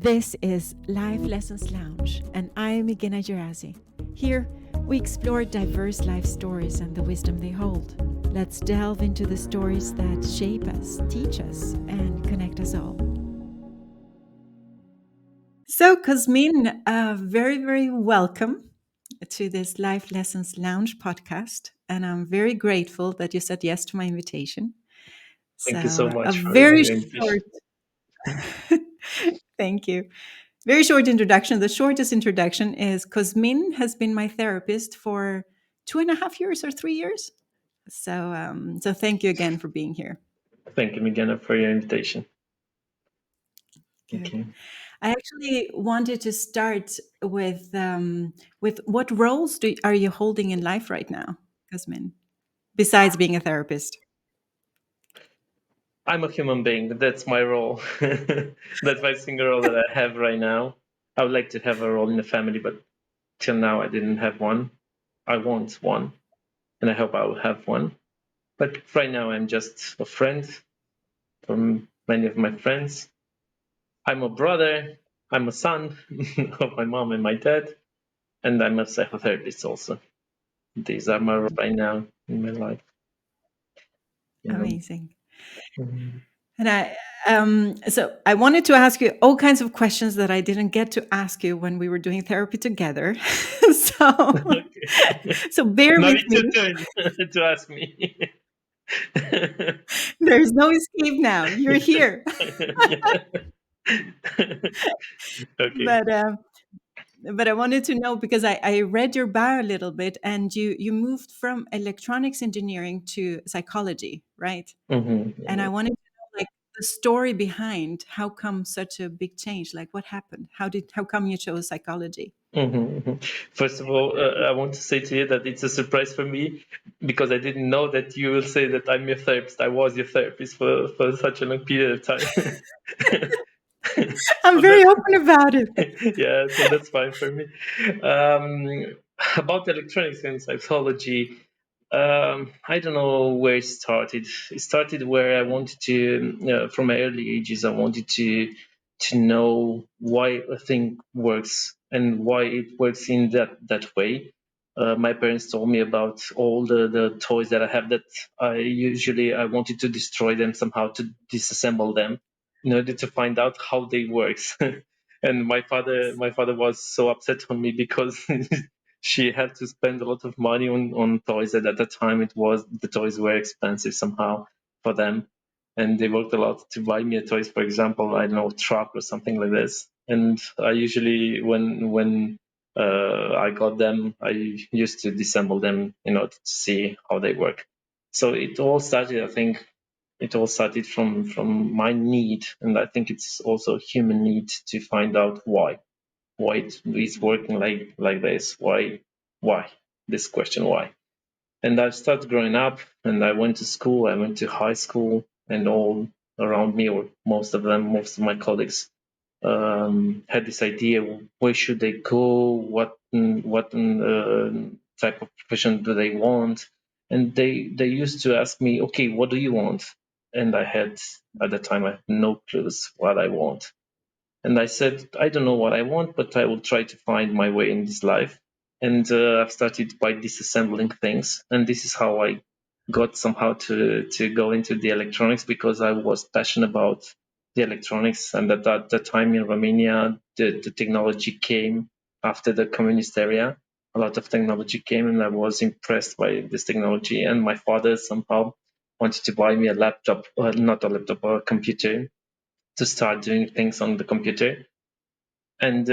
This is Life Lessons Lounge, and I'm Igina Gerazi. Here, we explore diverse life stories and the wisdom they hold. Let's delve into the stories that shape us, teach us, and connect us all. So, Cosmin, very, very welcome to this Life Lessons Lounge podcast. And I'm very grateful that you said yes to my invitation. Thank you so So, a much for very your invitation. short, thank you. Very short introduction. The shortest introduction is Cosmin has been my therapist for 2.5 years or 3 years. So thank you again for being here. Thank you, Miguel, for your invitation. Good. Okay. I actually wanted to start with what roles are you holding in life right now, Cosmin, besides being a therapist? I'm a human being. That's my role. That's my single role that I have right now. I would like to have a role in the family, but till now I didn't have one. I want one, and I hope I will have one. But right now I'm just a friend from many of my friends. I'm a brother. I'm a son of my mom and my dad, and I'm a psychotherapist also. These are my role right now in my life. Yeah. Amazing. Mhm. And so I wanted to ask you all kinds of questions that I didn't get to ask you when we were doing therapy together. so, Okay. so bear Now with it's me. your turn to ask me. There's no escape now. You're here. Okay. but um, but I wanted to know because I read your bio a little bit, and you moved from electronics engineering to psychology, right? And I Mhm. wanted to know, like, the story behind how come such a big change. Like, what happened? How come you chose psychology? Mhm. First of all, I want to say to you that it's a surprise for me because I didn't know that you will say that I'm your therapist. I was your therapist for such a long period of time. I'm So very that's open about it. yeah, so that's fine for me. About electronics and psychology, I don't know where it started. It started where I wanted to, from my early ages, I wanted to know why a thing works and why it works in that way. My parents told me about all the toys that I have that I wanted to destroy them somehow to disassemble them in order to find out how they works. And my father was so upset on me because she had to spend a lot of money on toys, and at the time the toys were expensive somehow for them, and they worked a lot to buy me a toys, for example, I don't know, truck or something like this. And I usually when I got them, I used to disassemble them in order to see how they work. So it all started, I think, it all started from my need, and I think it's also a human need to find out why it is working like this. Why this question why? And I started growing up, and I went to school. I went to high school, and all around me, or most of my colleagues, had this idea: where should they go? What type of profession do they want? And they used to ask me, okay, what do you want? And I had at the time I had no clues what I want. And I said, I don't know what I want, but I will try to find my way in this life. And I've started by disassembling things. And this is how I got somehow to go into the electronics, because I was passionate about the electronics. And at that time in Romania, the technology came after the communist area. A lot of technology came, and I was impressed by this technology. And my father somehow wanted to buy me a laptop, not a laptop, a computer, to start doing things on the computer. And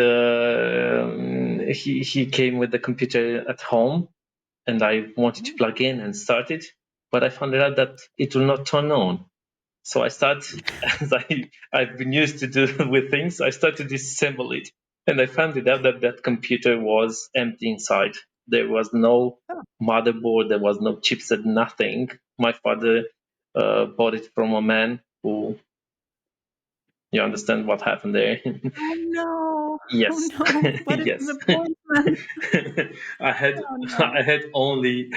he came with the computer at home, and I wanted to plug in and start it, but I found out that it will not turn on. So I start, as I've been used to do with things, I start to disassemble it, and I found it out that that computer was empty inside. There was no Oh, motherboard, there was no chipset, nothing. My father bought it from a man who, you understand what happened there. oh no! Oh Yes, no! What a yes. disappointment! I had Oh I no! had only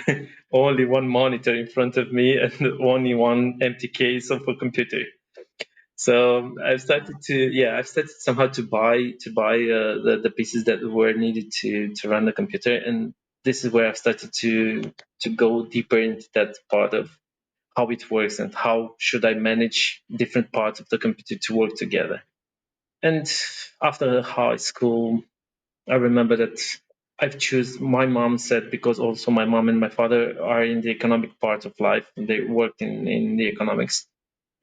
one monitor in front of me and only one empty case of a computer. So I've started somehow to buy the pieces that were needed to run the computer, and this is where I've started to go deeper into that part of how it works and how should I manage different parts of the computer to work together. And after high school, I remember that I've choose. My mom said, because also my mom and my father are in the economic part of life, and they worked in the economics.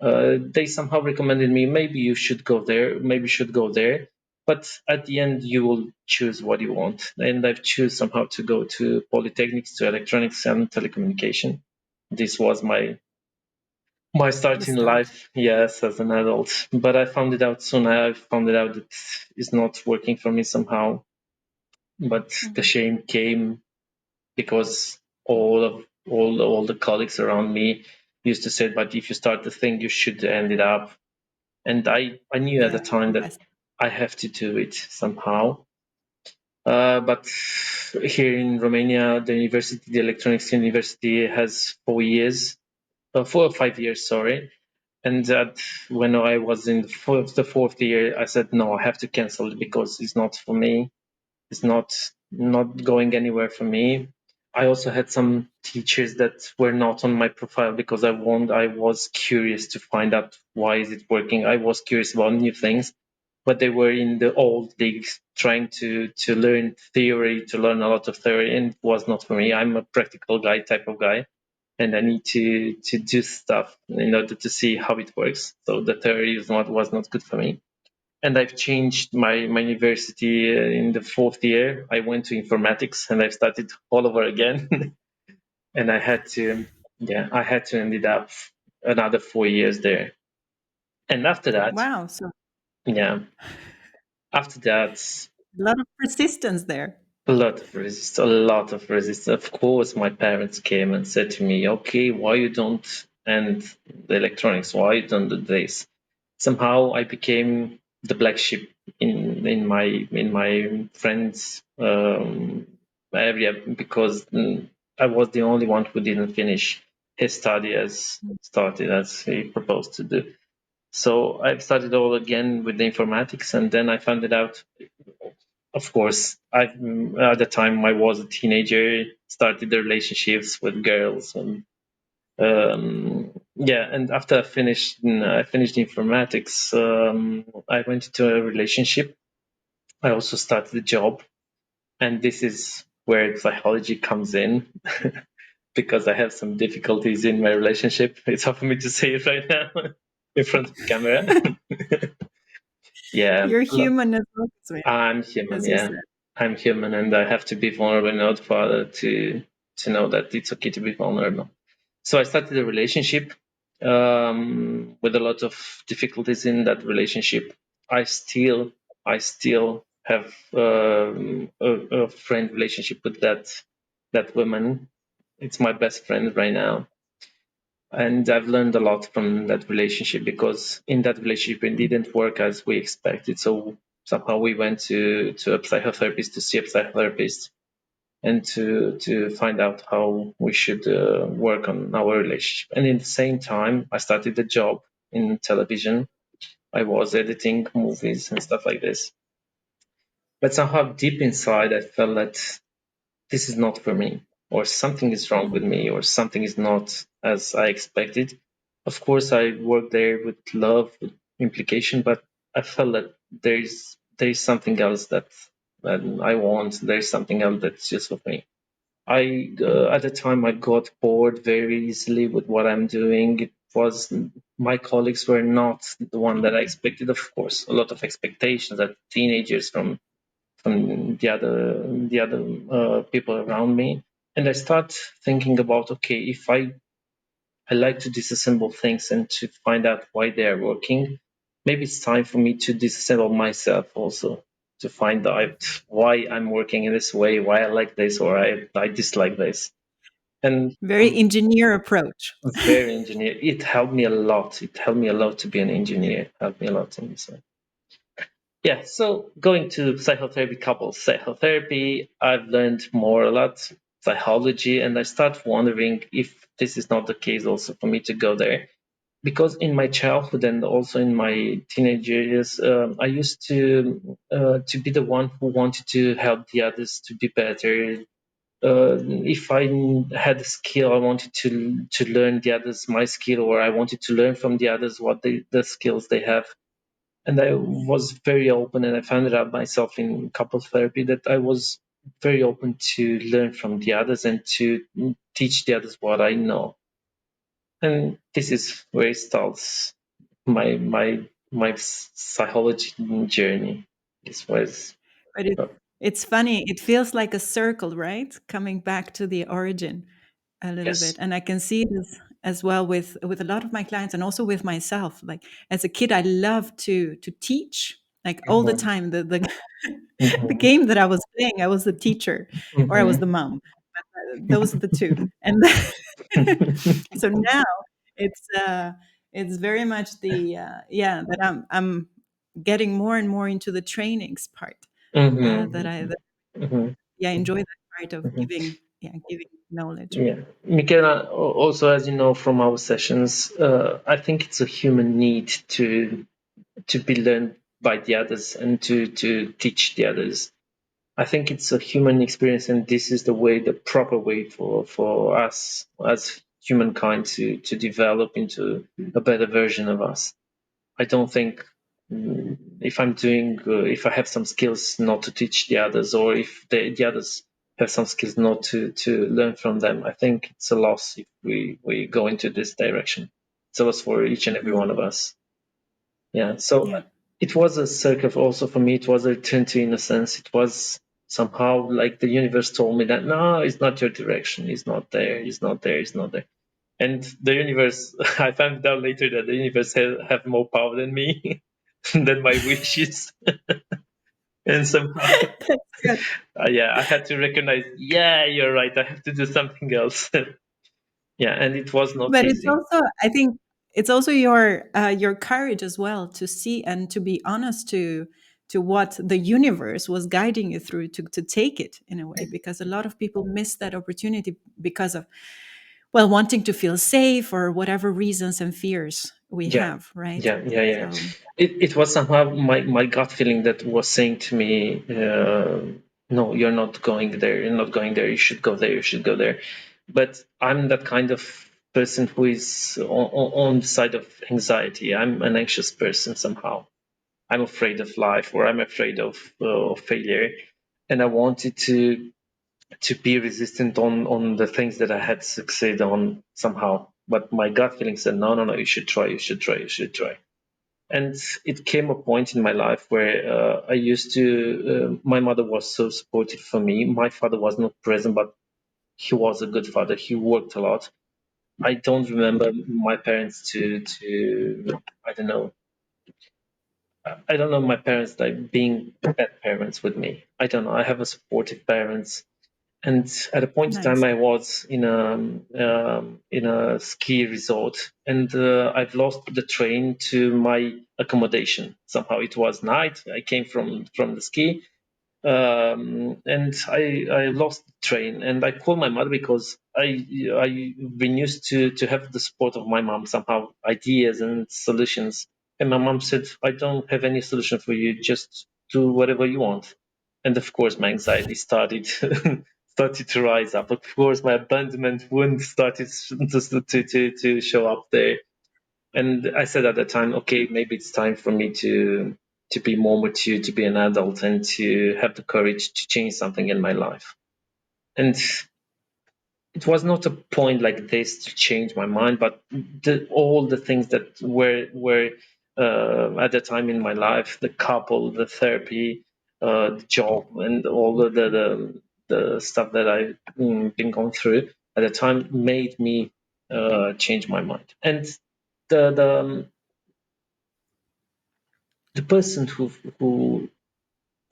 They somehow recommended me, maybe you should go there, maybe you should go there. But at the end, you will choose what you want. And I've choose somehow to go to polytechnics, to electronics and telecommunication. This was my The start in start. life, yes, as an adult. But I found it out soon. I found it out that it's not working for me somehow. But the Mhm. shame came because all the colleagues around me used to say, but if you start the thing, you should end it up. And I knew at the time that Yes. I have to do it somehow. But here in Romania, the electronics university has 4 years, 4 or 5 years, sorry. And that when I was in the fourth year, I said, no, I have to cancel it because it's not for me. It's not going anywhere for me. I also had some teachers that were not on my profile because I was curious to find out why is it working. I was curious about new things, but they were in the old leagues trying to learn theory, to learn a lot of theory, and it was not for me. I'm a practical guy type of guy, and I need to do stuff in order to see how it works. So the theory was not good for me, and I've changed my university in the fourth year. I went to informatics and I've started all over again, and I had to ended up another 4 years there. And after that, Wow. So yeah, after that, a lot of persistence there. a lot of resistance. Of course, my parents came and said to me, "Okay, why you don't end the electronics? Why you don't do this?" Somehow, I became the black sheep in my friends area because I was the only one who didn't finish his study as he proposed to do. So I've started all again with the informatics, and then I found it out. Of course, at the time I was a teenager, started the relationships with girls, and yeah. And after I finished informatics, I went into a relationship. I also started a job, and this is where psychology comes in. Because I have some difficulties in my relationship. It's hard for me to say it right now in front of the camera. Yeah, You're human as well, Cosmin, I'm human. as you Yeah, said. I'm human, and I have to be vulnerable in order for other to know that it's okay to be vulnerable. So I started a relationship with a lot of difficulties in that relationship. I still I still have a friend relationship with that woman. It's my best friend right now, and I've learned a lot from that relationship because in that relationship it didn't work as we expected. So somehow we went to a psychotherapist to see a psychotherapist and to find out how we should work on our relationship. And in the same time, I started a job in television. I was editing movies and stuff like this. But somehow deep inside, I felt that this is not for me, or something is wrong with Mhm. me, or something is not as I expected. Of course, I worked there with love, with implication, but I felt that there's something else that I want. There's something else that's just for me. At the time I got bored very easily with what I'm doing. It was my colleagues were not the one that I expected. Of course, a lot of expectations that teenagers from the other people around me, and I start thinking about, okay, if I like to disassemble things and to find out why they are working, maybe it's time for me to disassemble myself also, to find out why I'm working in this way, why I like this or I dislike this. And Very I'm engineer approach. very engineer. It helped me a lot. It helped me a lot to be an engineer. It helped me a lot in this way. Yeah, so going to psychotherapy, couples psychotherapy, I've learned more a lot psychology, and I start wondering if this is not the case also for me to go there. because in my childhood and also in my teenage years, I used to be the one who wanted to help the others to be better. If I had a skill, I wanted to learn the others my skill, or I wanted to learn from the others what the skills they have. And I was very open, and I found out myself in couples therapy that I was very open to learn from the others and to teach the others what I know. And this is where it starts my psychology journey. This was But uh, it's funny. It feels like a circle, right? Coming back to the origin a little bit. yes. And I can see this as well with a lot of my clients and also with myself. Like as a kid, I loved to teach like all the Mhm, time. The the mhm, game that I was playing, I was the teacher or I was the mhm. mom. Those are the two. And so now it's very much the yeah, that I'm getting more and more into the trainings part. That I Mhm, that, mhm, yeah, enjoy that part of mhm. giving knowledge. Yeah, Michaela, also as you know from our sessions, I think it's a human need to be learned by the others and to teach the others. I think it's a human experience, and this is the way, the proper way for us as humankind to develop into a better version of us. I don't think if I'm doing, if I have some skills not to teach the others, or if the others have some skills not to learn from them, I think it's a loss if we go into this direction. It's a loss for each and every one Mm, of us. Yeah. So yeah. it was a circle also for me. It was a turn to innocence. It was somehow like the universe told me that no, it's not your direction. It's not there. It's not there. It's not there. And the universe, I found out later that the universe have more power than me, than my wishes. And somehow, That's good. yeah, I had to recognize, yeah, you're right. I have to do something else. Yeah, and it was not But it's easy. also, I think, it's also your courage as well to see and to be honest to what the universe was guiding you through to take it in a way, because a lot of people miss that opportunity because of, well, wanting to feel safe or whatever reasons and fears we Yeah, have, right? yeah. So It was somehow my gut feeling that was saying to me, no, you're not going there. You're not going there. You should go there. You should go there. But I'm that kind of person who is on the side of anxiety. I'm an anxious person somehow. I'm afraid of life, or I'm afraid of failure, and I wanted to be resistant on the things that I had succeed on somehow. But my gut feeling said, no, you should try, you should try, you should try. And it came a point in my life where I used to. My mother was so supportive for me. My father was not present, but he was a good father. He worked a lot. I don't remember my parents to I don't know. I don't know my parents like being bad parents with me. I don't know. I have a supportive parents. And at a point in time, nice. I was in a ski resort, and I've lost the train to my accommodation. Somehow it was night. I came from the ski, and I lost the train, and I called my mother because I've been used to have the support of my mom somehow, ideas and solutions. And my mom said, I don't have any solution for you, just do whatever you want. And of course my anxiety started started to rise up. Of course my abandonment wound started to show up there. And I said at the time, okay, maybe it's time for me to be more mature, to be an adult, and to have the courage to change something in my life. And it was not a point like this to change my mind, but all the things that were at the time in my life, the couple, the therapy, the job, and all the stuff that I've been going through at the time made me change my mind. And the the person who who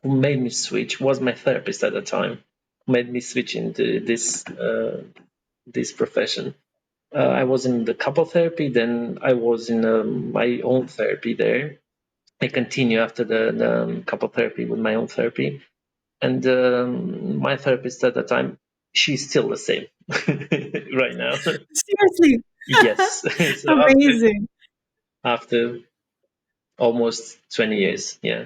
made me switch was my therapist at the time. Who made me switch into this profession. I was in the couple therapy, then I was in my own therapy there. I continue after the couple therapy with my own therapy, and my therapist at the time, she's still the same right now. Seriously. Yes. So after Amazing. after almost 20 years. Yeah.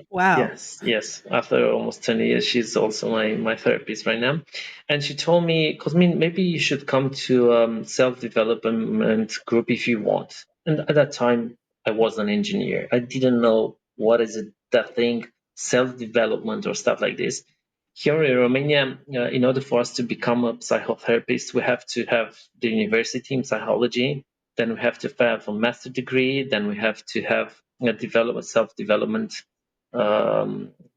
Wow. Yes. After almost 20 years, she's also my therapist right now. And she told me, Cosmin, maybe you should come to self-development group if you want. And at that time, I was an engineer. I didn't know what is it, that thing, self-development or stuff like this. Here in Romania, in order for us to become a psychotherapist, we have to have the university in psychology. Then we have to have a master degree. Then we have to have a self-development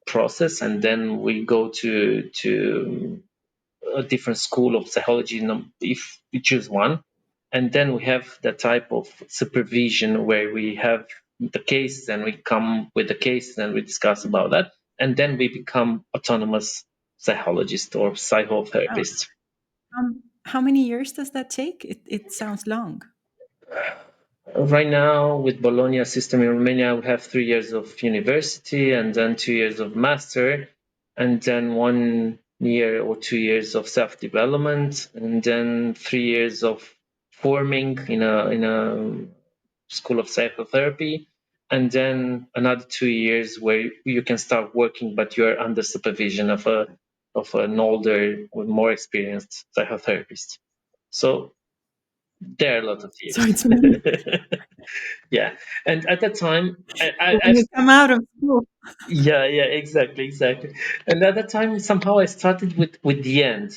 process, and then we go to a different school of psychology if we choose one, and then we have that type of supervision where we have the case and we come with the case and we discuss about that, and then we become autonomous psychologists or Wow. psychotherapists. How many years does that take? It sounds long. Right now, with Bologna system in Romania, we have 3 years of university and then 2 years of master, and then 1 year or 2 years of self-development, and then 3 years of forming in a school of psychotherapy, and then another 2 years where you can start working, but you are under supervision of an older, more experienced psychotherapist. So there are a lot of So years. it's many. Yeah, and at that time, So when you come out of school. yeah, exactly. And at that time, somehow I started with the end,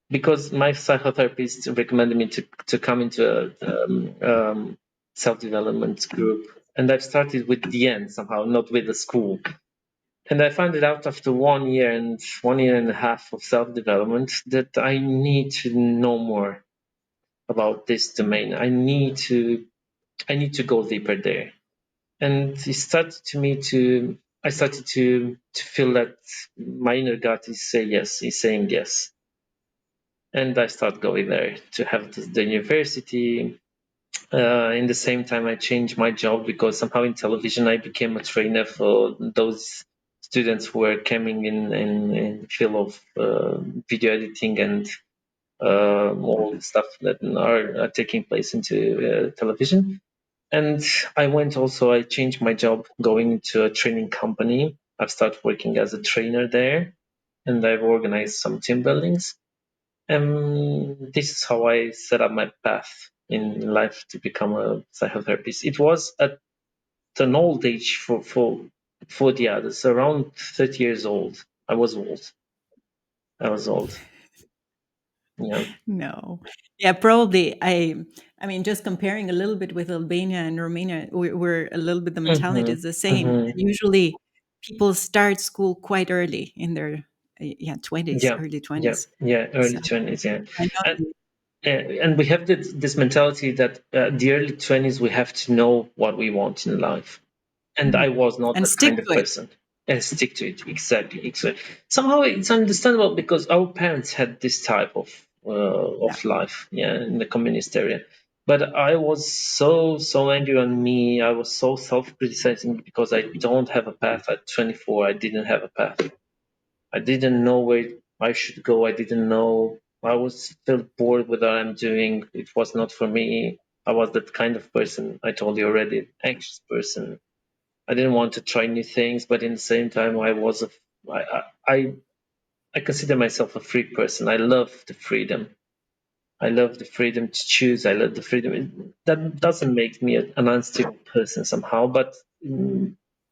because my psychotherapist recommended me to come into a self development group, and I've started with the end somehow, not with the school. And I found it out after 1 year and 1 year and a half of self development that I need to know more about this domain. I need to go deeper there. And it started to me to I started to feel that my inner gut is saying yes. And I start going there to have the university. In the same time, I changed my job because somehow in television I became a trainer for those students who were coming in the field of video editing and all the stuff that are taking place into television. And I changed my job going into a training company. I've started working as a trainer there, and I've organized some team buildings. And this is how I set up my path in life to become a psychotherapist. It was at an old age for the others, around 30 years old. I was old. I was old. Yeah. No. Yeah, probably. I mean, just comparing a little bit with Albania and Romania, we're a little bit, the mentality Mm-hmm. is the same. Mm-hmm. And usually people start school quite early in their yeah, 20s, Yeah. early Yeah. 20s. Yeah. So Early 20s. Yeah. I know And and we have this mentality that the early 20s we have to know what we want in life, and I was not and that stick kind of to it. person. And stick to it, exactly. Somehow it's understandable because our parents had this type Yeah. of life, yeah, in the communist area. But I was so angry on me. I was so self-criticizing because I don't have a path. At 24, I didn't have a path. I didn't know where I should go. I didn't know. I was still bored with what I'm doing. It was not for me. I was that kind of person. I told you already, anxious person. I didn't want to try new things, but in the same time, I I consider myself a free person. I love the freedom. I love the freedom to choose. I love the freedom. That doesn't make me an unstable person somehow, but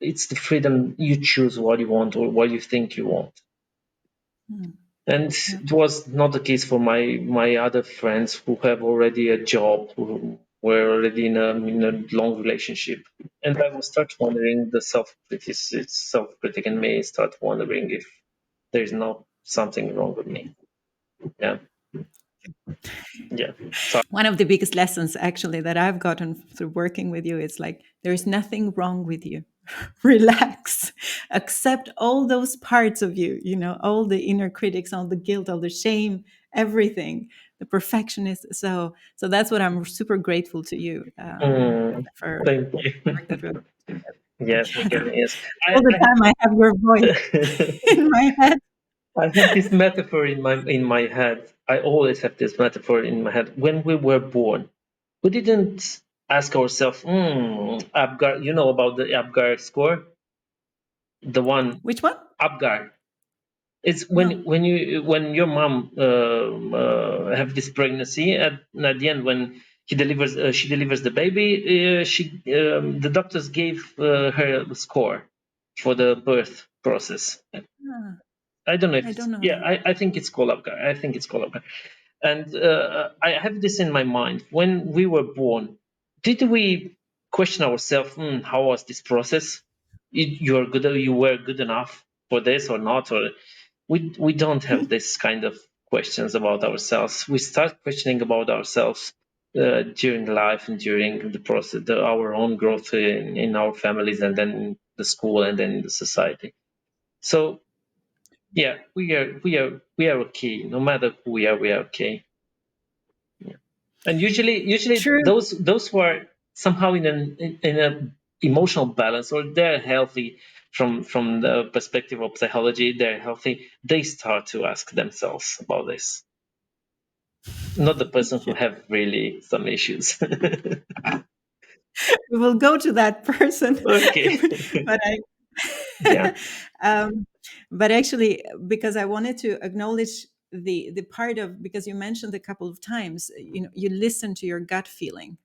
it's the freedom you choose what you want or what you think you want. Mm, And yeah. it was not the case for my other friends who have already a job, who were already in a long relationship. And I will start wondering, the self critic in me start wondering if there's not something wrong with me. Yeah, yeah. So One of the biggest lessons actually that I've gotten through working with you is like there's nothing wrong with you. Relax. Accept all those parts of you, all the inner critics, all the guilt, all the shame, everything, the perfectionist. So that's what I'm super grateful to you for thank the work you. that we've Yes, again, yes. all the time I have your voice in my head. I have this metaphor in my head. I always have this metaphor in my head. When we were born, we didn't. ask ourselves, Apgar, you know about the Apgar score, the one Which one? Apgar. It's No. when your mom have this pregnancy, at the end when she delivers the baby, the doctors gave her a score for the birth process. Ah, I don't know if I it's, don't know yeah, that. I think it's called Apgar. I think it's called Apgar. And I have this in my mind. When we were born, did we question ourselves, how was this process? You were good enough for this or not? Or we don't have this kind of questions about ourselves. We start questioning about ourselves during life and during the process, our own growth in our families, and then in the school, and then in the society. So yeah, we are okay. No matter who we are okay. Yeah. And usually True. those who are somehow in a emotional balance, or they're healthy from the perspective of psychology, they're healthy, they start to ask themselves about this, not the person who Yeah. have really some issues. We will go to that person, Okay. but Yeah. I, um, but actually, because I wanted to acknowledge the part of, because you mentioned a couple of times, you listen to your gut feeling,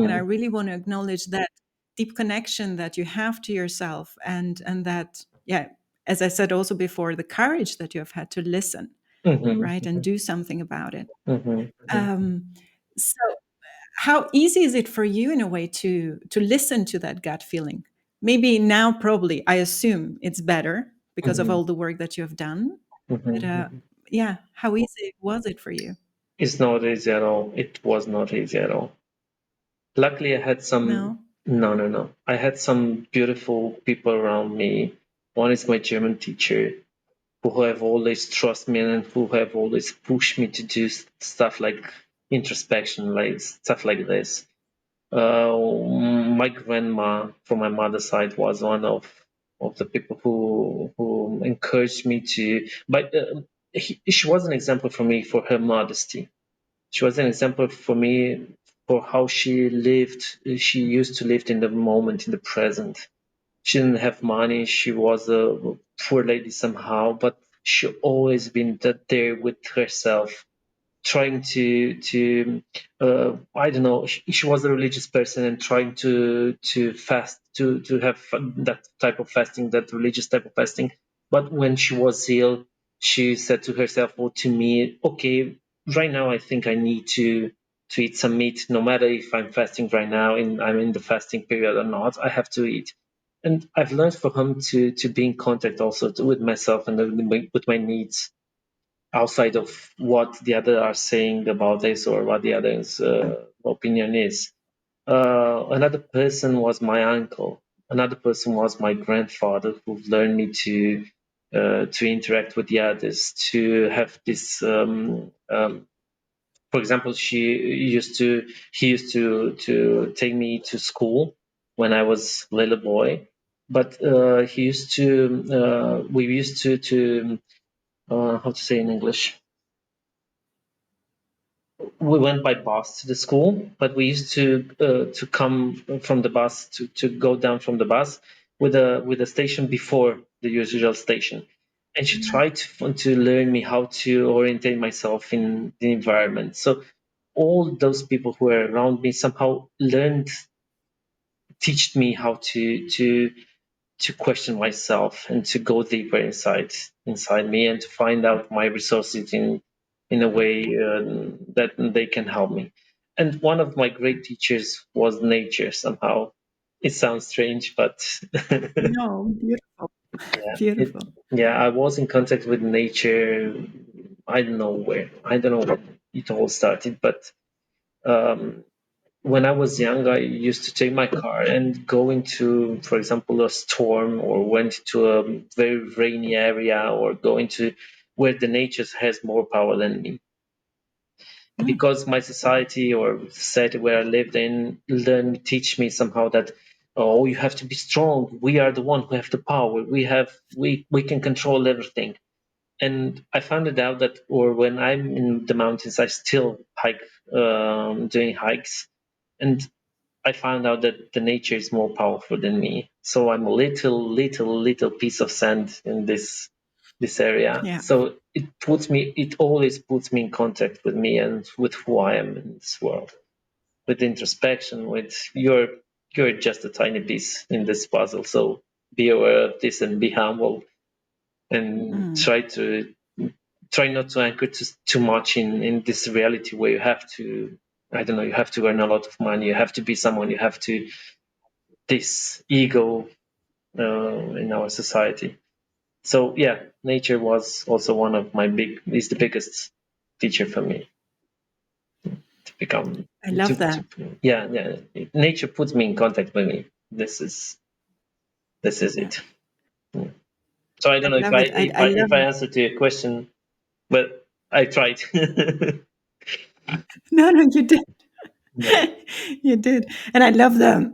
and I Hmm. really want to acknowledge that deep connection that you have to yourself, and that, yeah, as I said also before, the courage that you have had to listen, Hmm. right, and do something about it. Hmm. Um, so how easy is it for you in a way to listen to that gut feeling? Maybe now, probably, I assume it's better because of Hmm. all the work that you have done. But Hmm. yeah, how easy was it for you? It's not easy at all. It was not easy at all. Luckily, I had some. No. No, no, no. I had some beautiful people around me. One is my German teacher, who have always trust me and who have always pushed me to do stuff like introspection, like stuff like this. My grandma from my mother's side was one of the people who encouraged me to. But she was an example for me for her modesty. She was an example for me for how she lived. She used to live in the moment, in the present. She didn't have money. She was a poor lady somehow, but she always been there with herself, trying to I don't know. She was a religious person and trying to fast, to have that type of fasting, that religious type of fasting. But when she was ill, she said to herself or to me, okay, right now I think I need to eat some meat, no matter if I'm fasting right now and I'm in the fasting period or not, I have to eat. And I've learned from him to be in contact also with myself and with my needs, outside of what the other are saying about this or what the other's opinion is. Another person was my uncle. Another person was my grandfather, who learned me to interact with the others, to have this. For example, he used to take me to school when I was a little boy, but he used to we used to how to say in English, we went by bus to the school, but we used to come from the bus to go down from the bus with a station before the usual station. And she tried to learn me how to orientate myself in the environment. So all those people who were around me somehow learned, teach me how to question myself and to go deeper inside me and to find out my resources in a way that they can help me. And one of my great teachers was nature. Somehow it sounds strange, but No, beautiful, yeah, beautiful. I was in contact with nature. I don't know where, I don't know when it all started, but um, when I was young, I used to take my car and go into, for example, a storm, or went to a very rainy area, or go into where the nature has more power than me. Mm. Because my society or society where I lived in teach me somehow that, oh, you have to be strong. We are the one who have the power. We can control everything. And I found it out that, or when I'm in the mountains, I still hike, doing hikes, and I found out that the nature is more powerful than me. So I'm a little piece of sand in this area. Yeah. So it always puts me in contact with me and with who I am in this world, with introspection, with you're just a tiny piece in this puzzle. So be aware of this and be humble and Mm. try not to anchor too much in this reality where you have to, I don't know, you have to earn a lot of money, you have to be someone, you have to, this ego in our society. So yeah, nature was also one of my is the biggest teacher for me to become, I love that. to yeah, yeah. Nature puts me in contact with me. This is Yeah. it. Yeah. So I I don't know love it. I love if I it. answered to your question, but I tried. No, no, you did. Yeah, You did. And I love the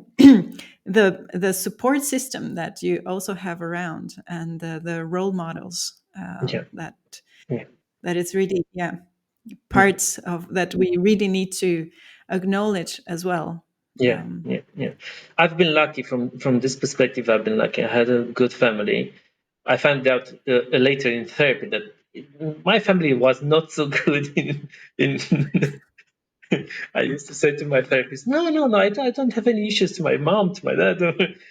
the support system that you also have around, and the role models yeah, that yeah, that is really, yeah, yeah. parts of that we really need to acknowledge as well. Yeah, Um, yeah, yeah. I've been lucky from this perspective. I've been lucky. I had a good family. I found out later in therapy that my family was not so good in I used to say to my therapist, no, I don't have any issues to my mom, to my dad,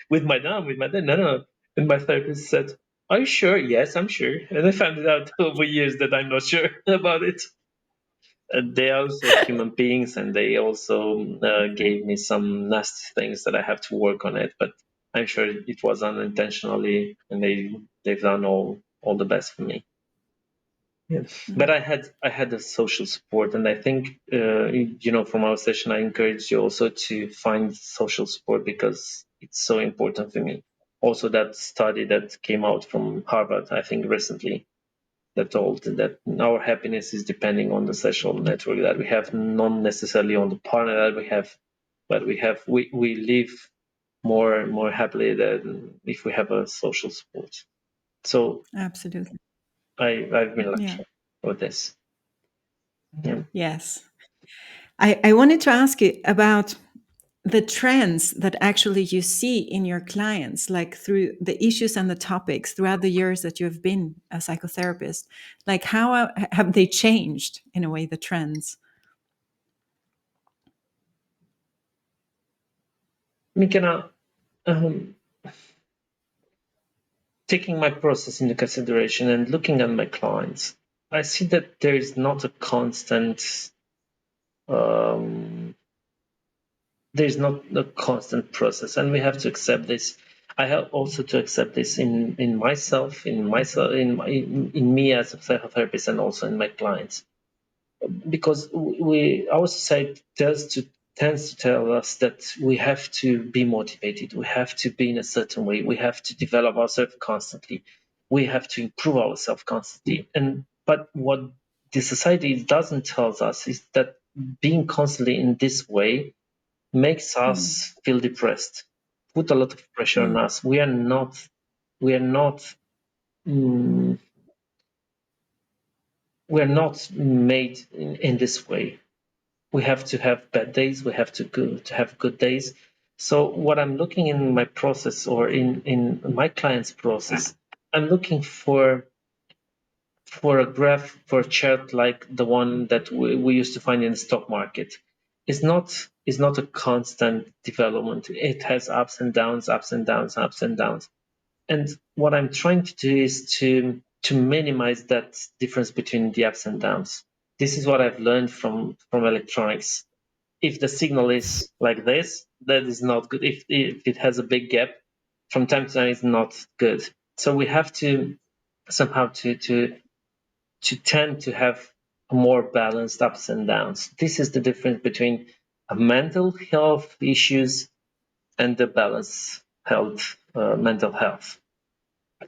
with my mom, with my dad. No, no. And my therapist said, are you sure? Yes, I'm sure. And I found it out over years that I'm not sure about it. They are also human beings, and they also gave me some nasty things that I have to work on it. But I'm sure it was unintentionally, and they've done all the best for me. Yeah. But mm, I had the social support, and I think from our session I encourage you also to find social support because it's so important for me. Also, that study that came out from Harvard, I think recently, that told that our happiness is depending on the social network that we have, not necessarily on the partner that we have, but we live more happily than if we have a social support. So absolutely. I've been Yeah. lucky with this. Yeah. Yes. I wanted to ask you about the trends that actually you see in your clients, like through the issues and the topics throughout the years that you have been a psychotherapist. Like, how have they changed in a way, the trends? Mikena, um, taking my process into consideration and looking at my clients, I see that there is not a constant um, there's not a constant process, and we have to accept this. I have also to accept this in myself, in me as a psychotherapist, and also in my clients, because our society tends to tell us that we have to be motivated, we have to be in a certain way, we have to develop ourselves constantly, we have to improve ourselves constantly. And but what the society doesn't tell us is that being constantly in this way makes Mm, us feel depressed, put a lot of pressure on mm, us. Mm, we are not made in this way. We have to have bad days. We have to have good days. So what I'm looking in my process, or in my client's process, I'm looking for a graph, for a chart like the one that we used to find in the stock market. It's not a constant development. It has ups and downs, ups and downs, ups and downs. And what I'm trying to do is to minimize that difference between the ups and downs. This is what I've learned from electronics. If the signal is like this, that is not good. If it has a big gap, from time to time, it's not good. So we have to somehow to tend to have more balanced ups and downs. This is the difference between a mental health issues and the balanced health, mental health.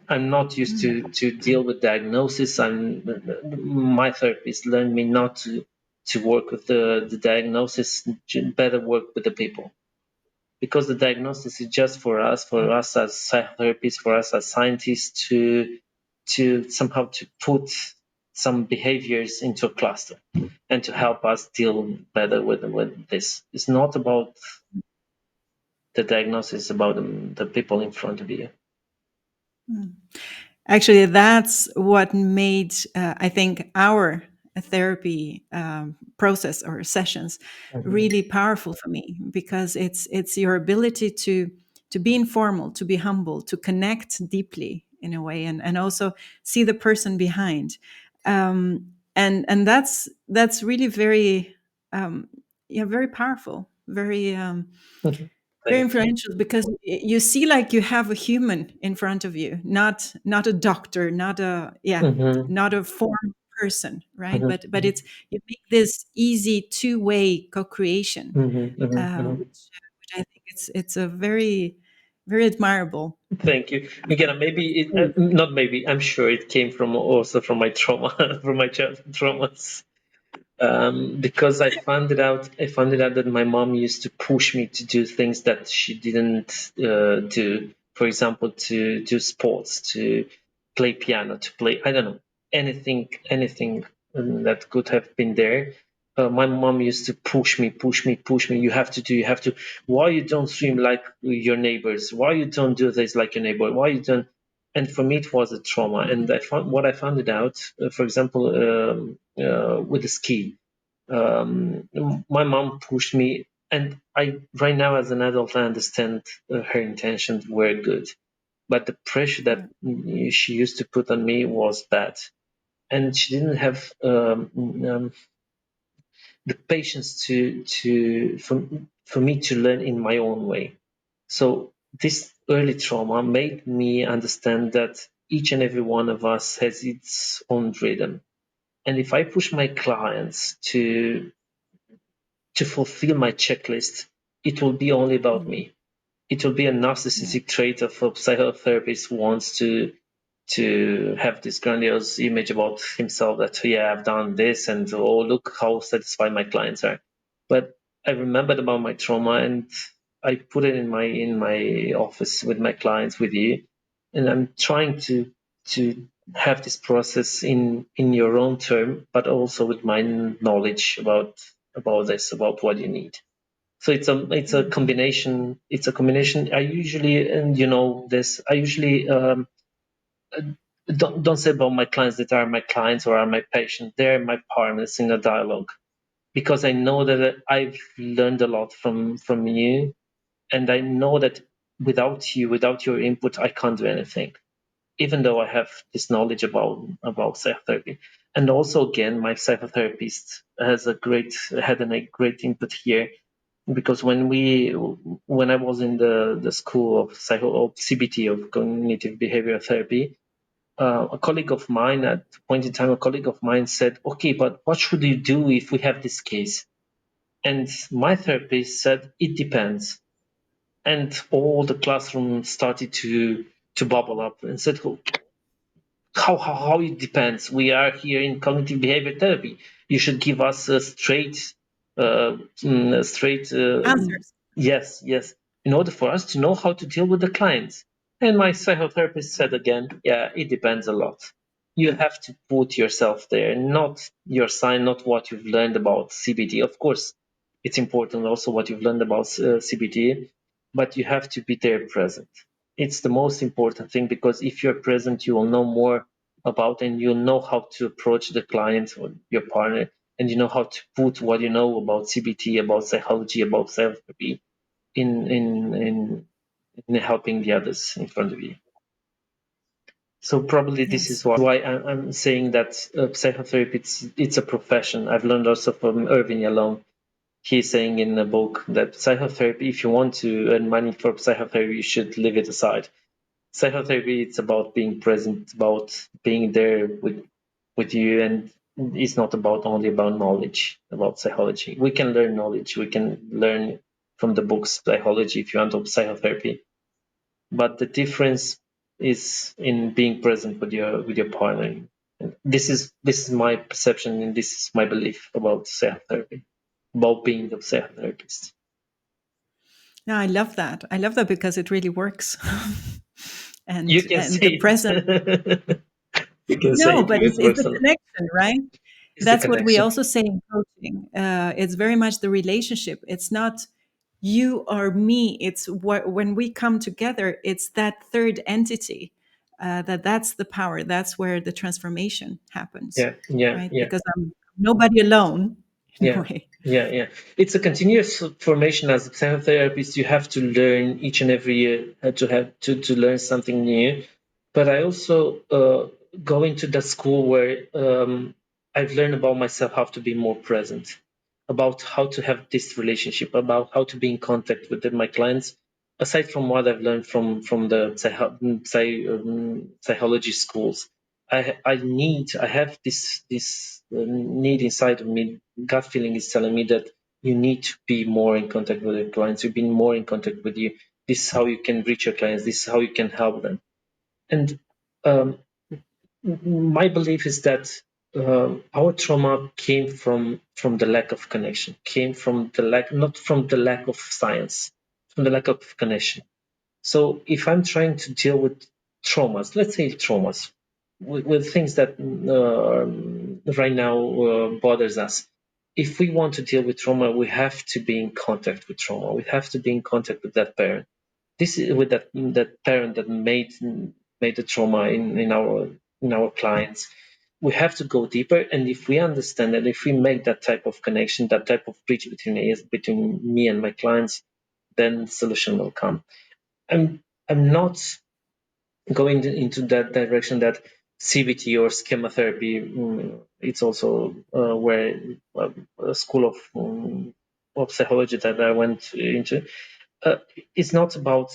I'm not used mm, to deal with diagnosis. My therapist learned me not to work with the diagnosis, to better work with the people, because the diagnosis is just for us as psychotherapists, for us as scientists to somehow to put some behaviors into a cluster and to help us deal better with this. It's not about the diagnosis about the people in front of you. Actually, that's what made, I think, our therapy process or sessions Mm-hmm. really powerful for me, because it's your ability to be informal, to be humble, to connect deeply in a way, and also see the person behind, and that's really very, yeah, very powerful, very. Very Thank you. influential, because you see like you have a human in front of you, not a doctor, not a, yeah, Mm-hmm. not a form person, right? But Mm-hmm. it's, you make this easy two-way co-creation, Mm-hmm. Mm-hmm. which I think it's a very, very admirable. Thank you. Again, maybe not maybe. I'm sure it came from also from my trauma, from my childhood traumas. Because I found it out that my mom used to push me to do things that she didn't do. For example, to do sports, to play piano, to play, I don't know, anything that could have been there. My mom used to push me. You have to. Why you don't swim like your neighbors? Why you don't do this like your neighbor? Why you don't? And for me, it was a trauma. And I found it out. For example, with the ski, my mom pushed me, and I right now as an adult I understand her intentions were good, but the pressure that Yeah. she used to put on me was bad, and she didn't have the patience for me to learn in my own way. So this early trauma made me understand that each and every one of us has its own rhythm, and if I push my clients to fulfill my checklist, it will be only about Mm. me. It will be a Yeah. narcissistic trait of a psychotherapist who wants to have this grandiose image about himself that, yeah, I've done this, and oh, look how satisfied my clients are. But I remembered about my trauma, and I put it in my office with my clients, with you, and I'm trying to have this process in your own term, but also with my knowledge about this, about what you need. So it's a Mm. combination. It's a combination. I usually, and you know this, I usually don't say about my clients that are my clients or are my patients. They're my partners in a dialogue, because I know that I've learned a lot from you, and I know that without you, without your input, I can't do anything. Even though I have this knowledge about psychotherapy, and also again, my psychotherapist had a great input here, because when I was in the school of CBT, of cognitive behavioral therapy, a colleague of mine at a point in time, a colleague of mine said, "Okay, but what should you do if we have this case?" And my therapist said, "It depends." And all the classroom started to bubble up and said, how it depends. We are here in cognitive behavior therapy. You should give us a straight Answers. yes, in order for us to know how to deal with the clients. And my psychotherapist said again, yeah, it depends a lot. You have to put yourself there, not your sign, not what you've learned about CBT. Of course, it's important also what you've learned about CBT, but you have to be there present. It's the most important thing, because if you're present, you will know more about, and you'll know how to approach the client or your partner, and you know how to put what you know about CBT, about psychology, about self-therapy in helping the others in front of you. So probably this is Yes. why I'm saying that psychotherapy, it's a profession. I've learned also from Irving Yalom. He's saying in the book that psychotherapy, if you want to earn money for psychotherapy, you should leave it aside. Psychotherapy, it's about being present, about being there with you, and it's not about only about knowledge about psychology. We can learn knowledge, we can learn from the books psychology if you want to psychotherapy, but the difference is in being present with your partner. And this is my perception, and this is my belief about psychotherapy, about being a psychotherapist. Yeah, I love that. I love that because it really works. You can And the say present. it. You can say No, it but because it it's works a a lot. connection, right? It's the That's what we connection. also say in coaching. It's very much the relationship. It's not you are me. It's what, when we come together, it's that third entity, that's the power. That's where the transformation happens, Yeah, yeah, right? yeah. Because I'm nobody alone in a Yeah, way. yeah, yeah. It's a continuous formation. As a psychotherapist, you have to learn each and every year to learn something new. But I also go into that school where I've learned about myself how to be more present, about how to have this relationship, about how to be in contact with my clients. Aside from what I've learned from the psychology schools, I have this need inside of me. Gut feeling is telling me that you need to be more in contact with your clients. You've been more in contact with you. This is how you can reach your clients. This is how you can help them. And um, my belief is that our trauma came from the lack of connection, came from the lack, not from the lack of science, from the lack of connection. So if I'm trying to deal with traumas, let's say traumas, with things that right now bothers us, if we want to deal with trauma, we have to be in contact with trauma. We have to be in contact with that parent. This is with that parent that made the trauma in our clients. We have to go deeper, and if we understand that, if we make that type of connection, that type of bridge between me and my clients, then solution will come. I'm not going into that direction that CBT or chemotherapy. It's also where a school of psychology that I went into. Uh, it's not about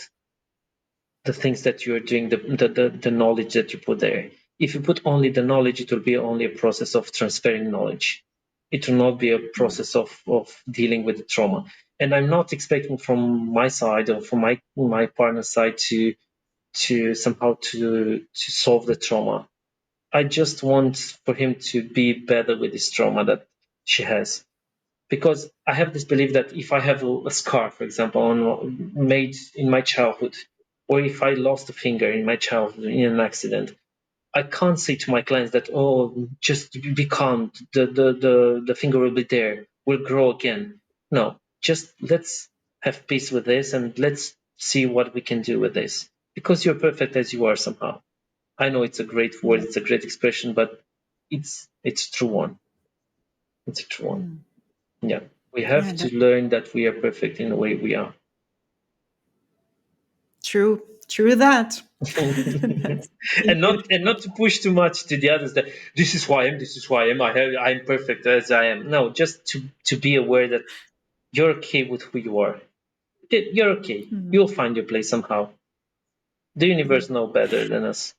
the things that you're doing, the knowledge that you put there. If you put only the knowledge, it will be only a process of transferring knowledge. It will not be a Mm. process of dealing with the trauma. And I'm not expecting from my side or from my partner's side to somehow to solve the trauma. I just want for him to be better with this trauma that she has. Because I have this belief that if I have a scar, for example, made in my childhood, or if I lost a finger in my childhood in an accident, I can't say to my clients that, oh, just be calm, the finger will be there, will grow again. No, just let's have peace with this and let's see what we can do with this. Because you're perfect as you are somehow. I know it's a great word, Mm. it's a great expression, but it's a true one. It's a true one. Mm. Yeah. We Yeah, have to learn that we are perfect in the way we are. true that. That's and indeed. not to push too much to the others that this is who I am, I'm perfect as I am. No, just to be aware that you're okay with who you are. You're okay. Mm. You'll find your place somehow. The Yeah. universe know better than us.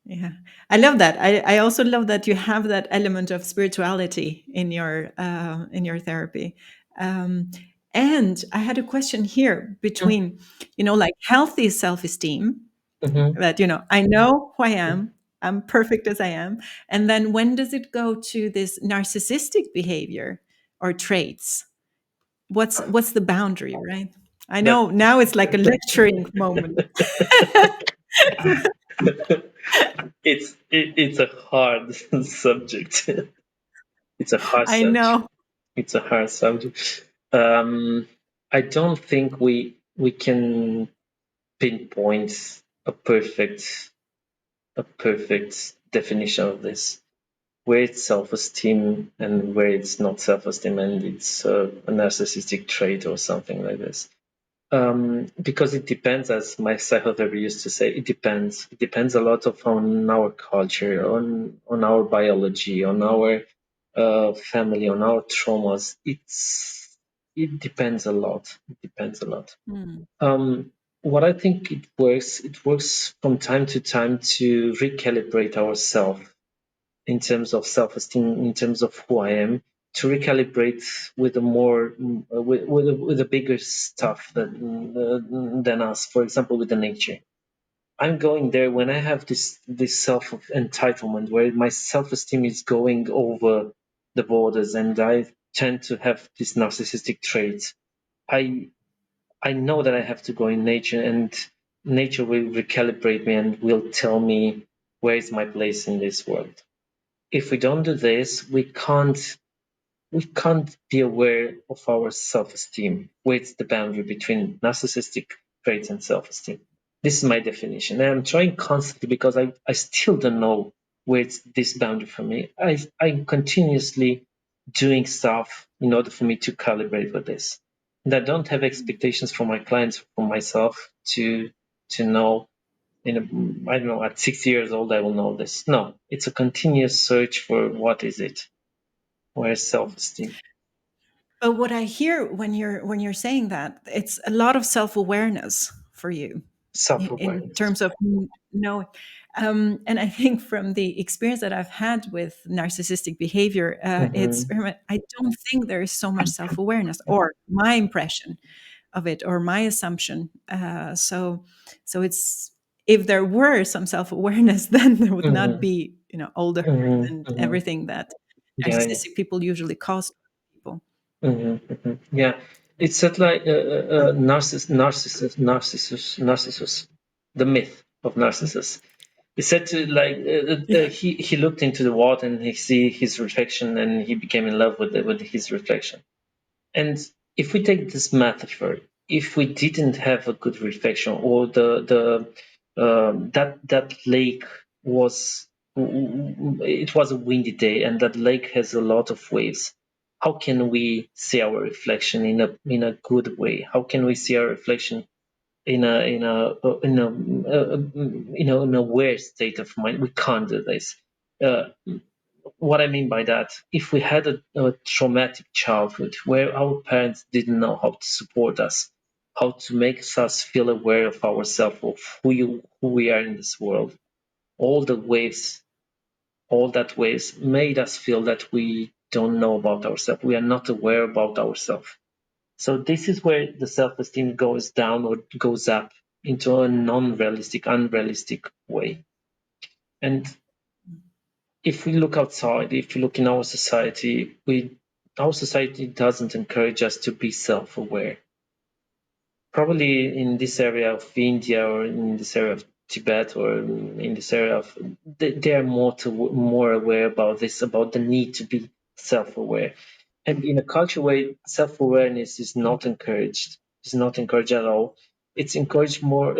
Yeah, I love that. I also love that you have that element of spirituality in your therapy. Um, and I had a question here between, like healthy self-esteem, Mm-hmm. that I know who I am, I'm perfect as I am, and then when does it go to this narcissistic behavior or traits? What's the boundary, right? I That know now it's like a lecturing moment. it's a hard subject. It's a hard I subject. know. It's a hard subject. I don't think we can pinpoint a perfect definition of this. Where it's self-esteem and where it's not self-esteem and it's a narcissistic trait or something like this. Because it depends, as my psychotherapist used to say, it depends. It depends a lot on our culture, on our biology, on our family, on our traumas. It depends a lot. It depends a lot. Mm. What I think it works from time to time to recalibrate ourselves in terms of self-esteem, in terms of who I am, to recalibrate with a more with a bigger stuff than us. For example, with the nature. I'm going there when I have this self of entitlement where my self-esteem is going over the borders, and I tend to have this narcissistic trait. I I know that I have to go in nature, and nature will recalibrate me and will tell me where is my place in this world. If we don't do this, we can't we can't be aware of our self-esteem. Where's the boundary between narcissistic traits and self-esteem? This is my definition. And I'm trying constantly because I still don't know where's this boundary for me. I'm continuously doing stuff in order for me to calibrate with this. And I don't have expectations from my clients, from myself to know I don't know, at 60 years old, I will know this. No, it's a continuous search for what is it? Where is self-esteem? But what I hear when you're saying that, it's a lot of self-awareness for you in Self-awareness. terms of knowing. And I think from the experience that I've had with narcissistic behavior, it's Mm-hmm. I don't think there is so much self-awareness, or my impression of it, or my assumption. So it's, if there were some self-awareness, then there would not Mm-hmm. be all the hurt Mm-hmm. and Mm-hmm. everything that Yeah, yeah. narcissistic people usually cause people. Mm-hmm. Mm-hmm. Yeah. It's sort like Narcissus, the myth of Narcissus. He said to Yeah. he looked into the water and he see his reflection and he became in love with his reflection. And if we take this metaphor, if we didn't have a good reflection, or that lake was it was a windy day, and that lake has a lot of waves, how can we see our reflection in a good way? How can we see our reflection in a in a aware state of mind? We can't do this. Uh, what I mean by that, if we had a traumatic childhood where our parents didn't know how to support us, how to make us feel aware of ourselves, of who we are in this world, all the waves, all that waves made us feel that we don't know about ourselves. We are not aware about ourselves. So this is where the self-esteem goes down or goes up into a non-realistic, unrealistic way. And if we look outside, if we look in our society doesn't encourage us to be self-aware. Probably in this area of India or in this area of Tibet or in this area of they are more aware about this, about the need to be self-aware. And in a culture where self-awareness is not encouraged, is not encouraged at all, it's encouraged more.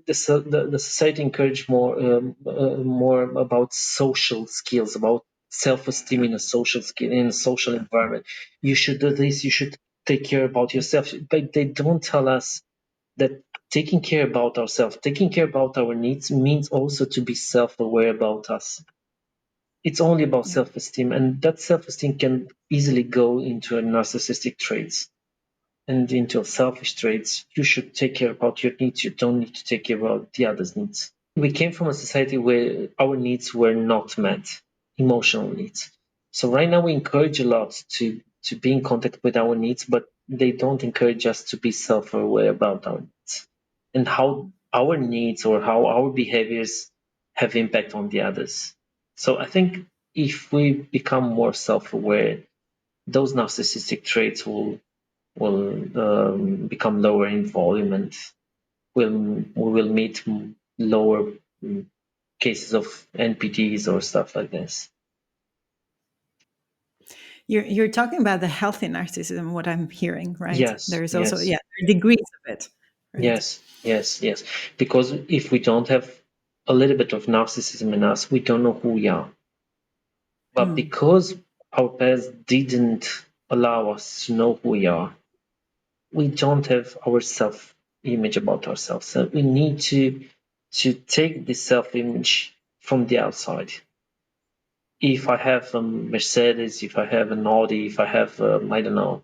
The society encouraged more about social skills, about self-esteem in a social skill, in a social environment. You should do this. You should take care about yourself. But they don't tell us that taking care about ourselves, taking care about our needs, means also to be self-aware about us. It's only about Yeah. self-esteem, and that self-esteem can easily go into a narcissistic traits and into a selfish traits. You should take care about your needs. You don't need to take care about the others' needs. We came from a society where our needs were not met, emotional needs. So right now we encourage a lot to be in contact with our needs, but they don't encourage us to be self-aware about our needs and how our needs or how our behaviors have impact on the others. So I think if we become more self-aware, those narcissistic traits will become lower in volume, and we will meet lower cases of NPTs or stuff like this. You're talking about the healthy narcissism, what I'm hearing, right? Yes, There's also, yes, yeah, there are degrees of it, right? yes, yes, yes. Because if we don't have a little bit of narcissism in us, we don't know who we are. But Mm, because our parents didn't allow us to know who we are, we don't have our self image about ourselves. So we need to take this self image from the outside. If I have a Mercedes, if I have an Audi, if I have I don't know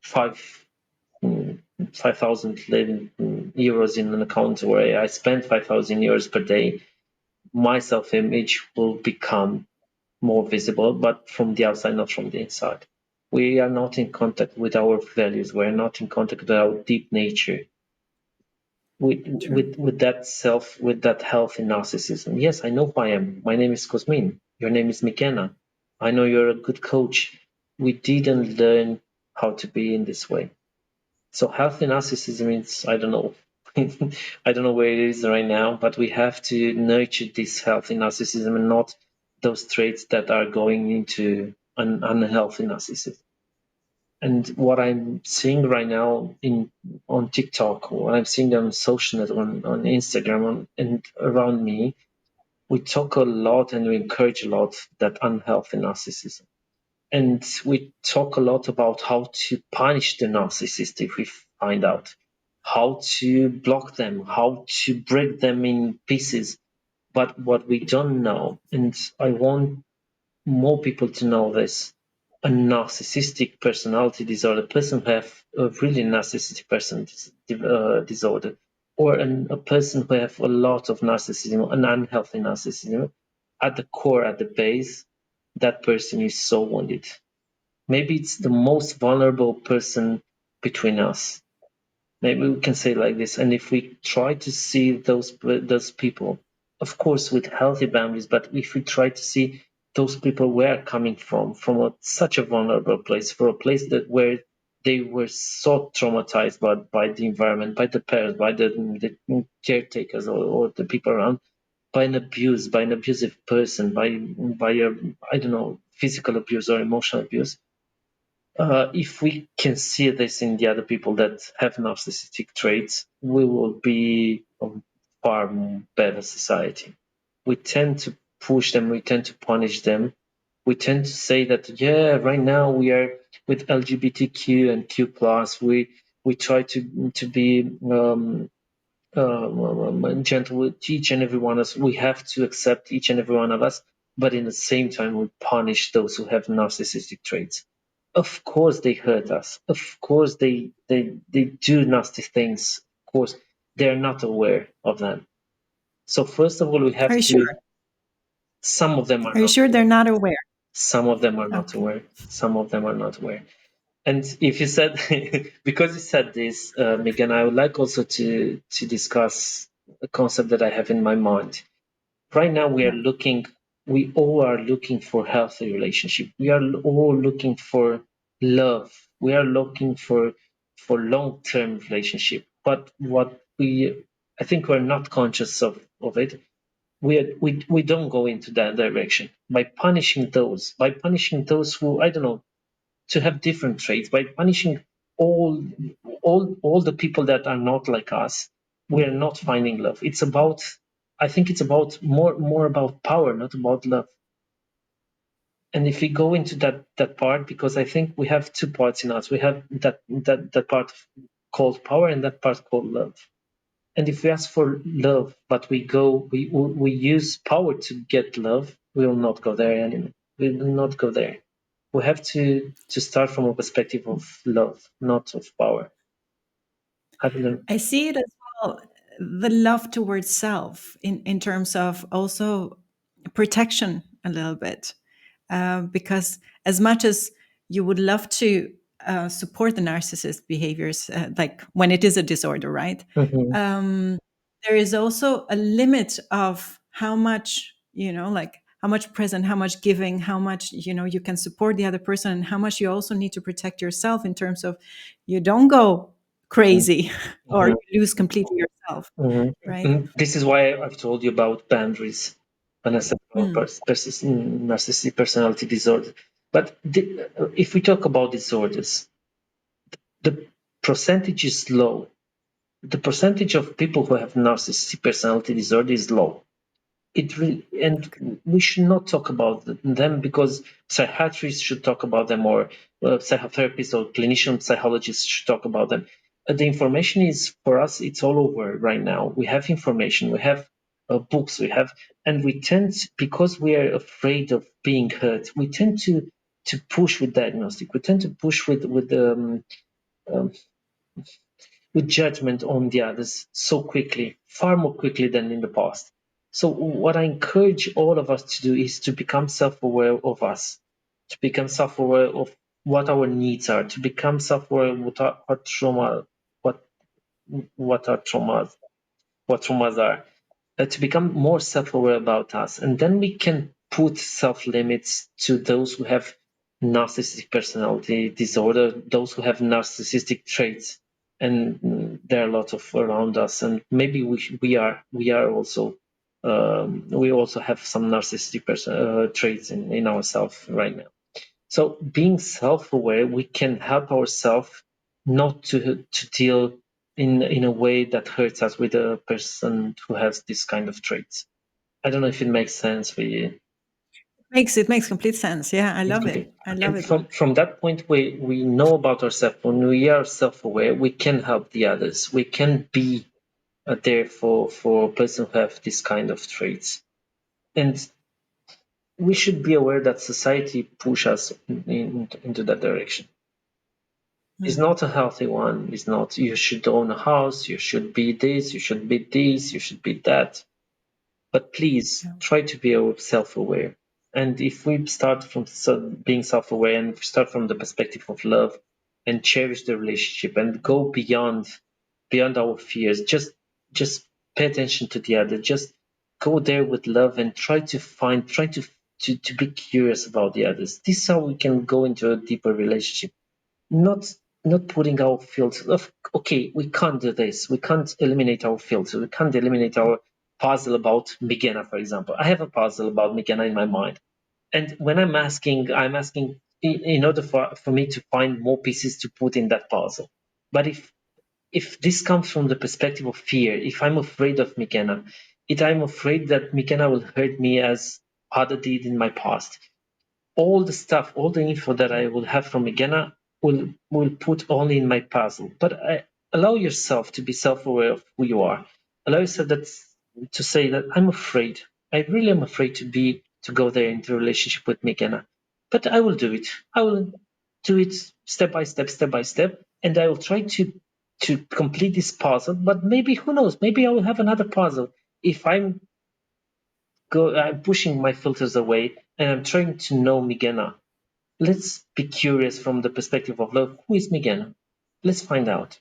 five 5,000 euros in an account where I spend 5,000 euros per day, my self image will become more visible, but from the outside, not from the inside. We are not in contact with our values. We are not in contact with our deep nature, true. with that healthy narcissism. Yes, I know who I am. My name is Cosmin. Your name is McKenna. I know you're a good coach. We didn't learn how to be in this way. So healthy narcissism is, I don't know. I don't know where it is right now, but we have to nurture this healthy narcissism and not those traits that are going into an unhealthy narcissist. And what I'm seeing right now on TikTok, what I'm seeing on social net, on Instagram, and around me, we talk a lot and we encourage a lot that unhealthy narcissism. And we talk a lot about how to punish the narcissist if we find out, how to block them, how to break them in pieces. But what we don't know, and I want more people to know this, a narcissistic personality disorder, a person who have a really narcissistic disorder, or a person who have a lot of narcissism, an unhealthy narcissism, at the core, at the base, that person is so wounded. Maybe it's the most vulnerable person between us. Maybe we can say it like this. And if we try to see those people, of course with healthy boundaries, but if we try to see those people where coming from such a vulnerable place, from a place that where they were so traumatized by the environment, by the parents, by the caretakers, or the people around, by an abusive person, by a, I don't know, physical abuse or emotional abuse. If we can see this in the other people that have narcissistic traits, we will be a far better society. We tend to push them, we tend to punish them, we tend to say that, yeah, right now we are with LGBTQ and Q plus, we try to be gentle with each and every one of us. We have to accept each and every one of us, but in the same time, we punish those who have narcissistic traits. Of course, they hurt us. Of course, they do nasty things. Of course, they are not aware of them. So first of all, we have Are you to. sure? Some of them are Are you not sure they're aware. not aware? Some of them are not Okay. aware. Some of them are not aware. And if you said, because you said this, Megan, I would like also to discuss a concept that I have in my mind. Right now, Yeah. we all are looking for healthy relationship. We are all looking for love. We are looking for long-term relationship. But what I think we're not conscious of it. We don't go into that direction by punishing those who, I don't know, to have different traits, by punishing all all the people that are not like us. We are not finding love. It's about, I think it's about more about power, not about love. And if we go into that part, because I think we have two parts in us. We have that part called power and that part called love. And if we ask for love, but we use power to get love, we will not go there anymore. We will not go there. We have to start from a perspective of love, not of power. I don't know. I see it as well, the love towards self in terms of also protection a little bit. Because as much as you would love to support the narcissist behaviors, like when it is a disorder, right? Mm-hmm. Um, there is also a limit of how much, like how much present, how much giving, how much, you can support the other person, and how much you also need to protect yourself in terms of you don't go crazy or Mm-hmm. you lose completely yourself, right? Mm-hmm. This is why I've told you about boundaries when I said about Mm. narcissistic personality disorder. But if we talk about disorders, the percentage is low. The percentage of people who have narcissistic personality disorder is low. And we should not talk about them because psychiatrists should talk about them, or psychotherapists or clinician psychologists should talk about them. The information is, for us, it's all over right now. We have information, we have books, and we tend, because we are afraid of being hurt, we tend to push with diagnostic. We tend to push um, with judgment on the others so quickly, far more quickly than in the past. So, what I encourage all of us to do is to become self aware of us, to become self aware of what our needs are, to become self aware of what trauma, what, what our traumas, what traumas are, to become more self-aware about us, and then we can put self-limits to those who have narcissistic personality disorder, those who have narcissistic traits, and there are a lot of around us, and maybe we are also we also have some narcissistic traits in ourselves right now. So being self-aware, we can help ourselves not to deal in a way that hurts us with a person who has this kind of traits. I don't know if it makes sense for you. It makes complete sense. Yeah, I love Okay. it. I love And it. from that point, we know about ourselves. When we are self-aware, we can help the others. We can be there for a person who have this kind of traits. And we should be aware that society push us into that direction. It's Mm. not a healthy one. It's not, you should own a house, you should be this, you should be this, you should be that. But please Yeah. try to be self-aware. And if we start from being self-aware and start from the perspective of love and cherish the relationship and go beyond our fears, just pay attention to the other. Just go there with love and try to be curious about the others. This is how we can go into a deeper relationship. Not putting our filters of, okay, we can't do this, we can't eliminate our filter, we can't eliminate our puzzle about Migena, for example. I have a puzzle about Migena in my mind, and when I'm asking in order for me to find more pieces to put in that puzzle. But if this comes from the perspective of fear, if I'm afraid of Migena, if I'm afraid that Migena will hurt me as other did in my past, all the stuff, all the info that I will have from Megana will put only in my puzzle. But allow yourself to be self-aware of who you are. Allow yourself to say that I'm afraid. I really am afraid to go there into a relationship with Megana. But I will do it. I will do it step by step, and I will try to complete this puzzle. But maybe who knows? Maybe I will have another puzzle if I'm pushing my filters away and I'm trying to know Migena. Let's be curious from the perspective of love. Who is Migena? Let's find out.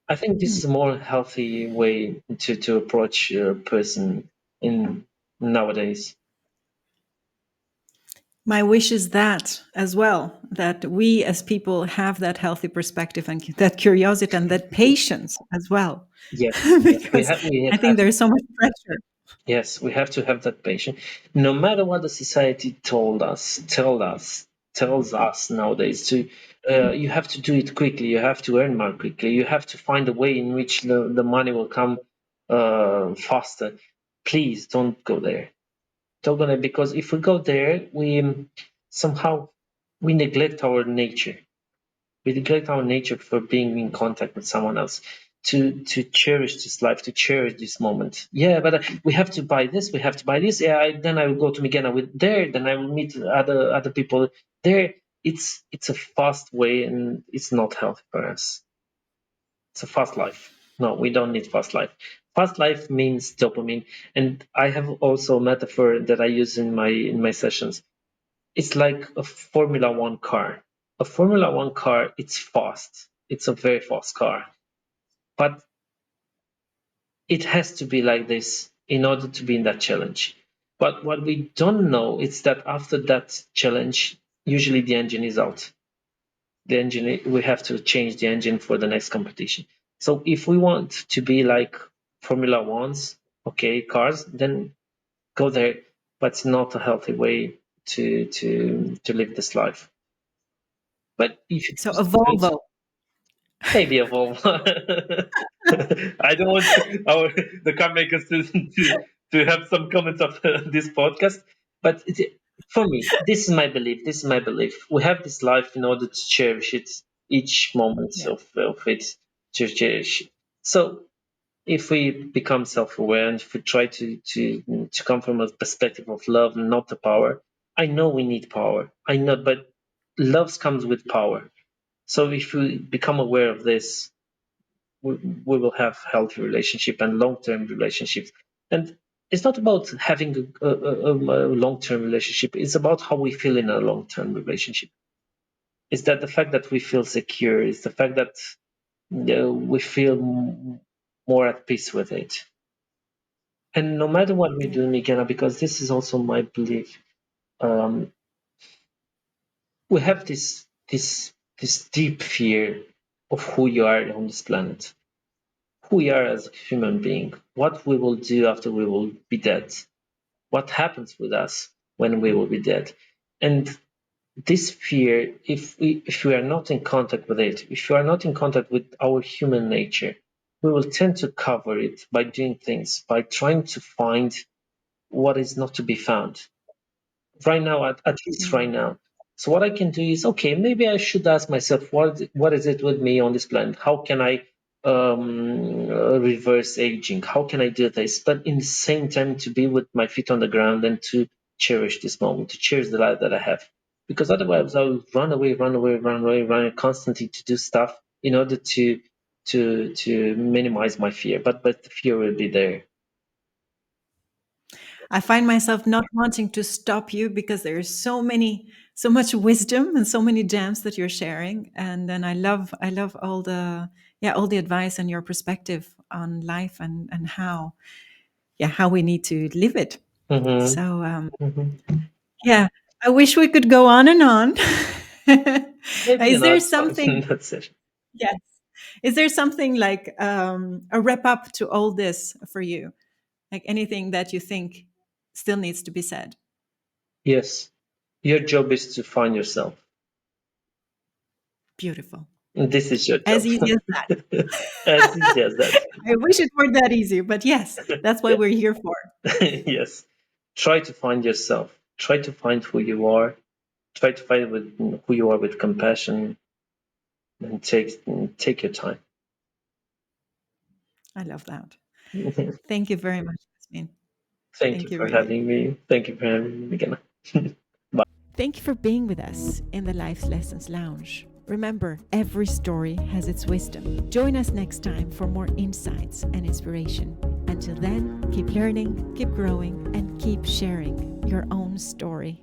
I think this is a more healthy way to approach a person in nowadays. My wish is that as well, that we as people have that healthy perspective and that curiosity and that patience as well. Yes, yes, Because we I think have there's so much pressure. yes, we have to have that patience. No matter what the society tells us nowadays to, you have to do it quickly, you have to earn more quickly, you have to find a way in which the money will come faster. Please don't go there. Don't go there, because if we go there, somehow we neglect our nature. We neglect our nature for being in contact with someone else, to cherish this life, to cherish this moment. Yeah, but we have to buy this, we have to buy this. Yeah, then I will go to Migena with there, then I will meet other people there. It's a fast way, and it's not healthy for us. It's a fast life. No, we don't need fast life. Fast life means dopamine, and I have also a metaphor that I use in my sessions. It's like a Formula One car. A Formula One car, it's fast. It's a very fast car. But it has to be like this in order to be in that challenge. But what we don't know is that after that challenge, usually the engine is out. The engine, we have to change the engine for the next competition. So if we want to be like Formula Ones, okay, cars, then go there. But it's not a healthy way to live this life. But if you So choose a to do it, Volvo. maybe evolve. I don't want the car makers to have some comments of this podcast, but for me, this is my belief. This is my belief. We have this life in order to cherish it, each moment Yeah. of it, to cherish it. So if we become self-aware and if we try to come from a perspective of love and not the power, I know we need power. I know, but love comes with power. So if we become aware of this, we will have healthy relationship and long-term relationships. And it's not about having a long-term relationship. It's about how we feel in a long-term relationship. Is that the fact that we feel secure? Is the fact that we feel more at peace with it? And no matter what we Yeah. do, Migana, because this is also my belief, um, we have this deep fear of who you are on this planet, who we are as a human being, what we will do after we will be dead, what happens with us when we will be dead. And this fear, if we are not in contact with it, if you are not in contact with our human nature, we will tend to cover it by doing things, by trying to find what is not to be found right now, at least right Mm. now. So what I can do is, okay, maybe I should ask myself, what is it with me on this planet? How can I reverse aging? How can I do this? But in the same time, to be with my feet on the ground and to cherish this moment, to cherish the life that I have. Because otherwise, I will run away constantly to do stuff in order to minimize my fear. But the fear will be there. I find myself not wanting to stop you because there's so much wisdom and so many gems that you're sharing. And then I love all the, yeah, all the advice and your perspective on life and how, yeah, how we need to live it. Hmm. So, Hmm. yeah, I wish we could go on and on. Maybe Is there not, but something, that's it. yes, is there something like a wrap up to all this for you? Like anything that you think still needs to be said? Yes. Your job is to find yourself. Beautiful. This is your As job. easy as that. As easy as that. I wish it were that easy, but yes, that's what Yeah. we're here for. Yes. Try to find yourself. Try to find who you are. Try to find who you are with compassion, and take your time. I love that. Thank you very much, Cosmin. Thank you Thank you, for really. having me. Thank you for having me again. Bye. Thank you for being with us in the Life Lessons Lounge. Remember, every story has its wisdom. Join us next time for more insights and inspiration. Until then, keep learning, keep growing, and keep sharing your own story.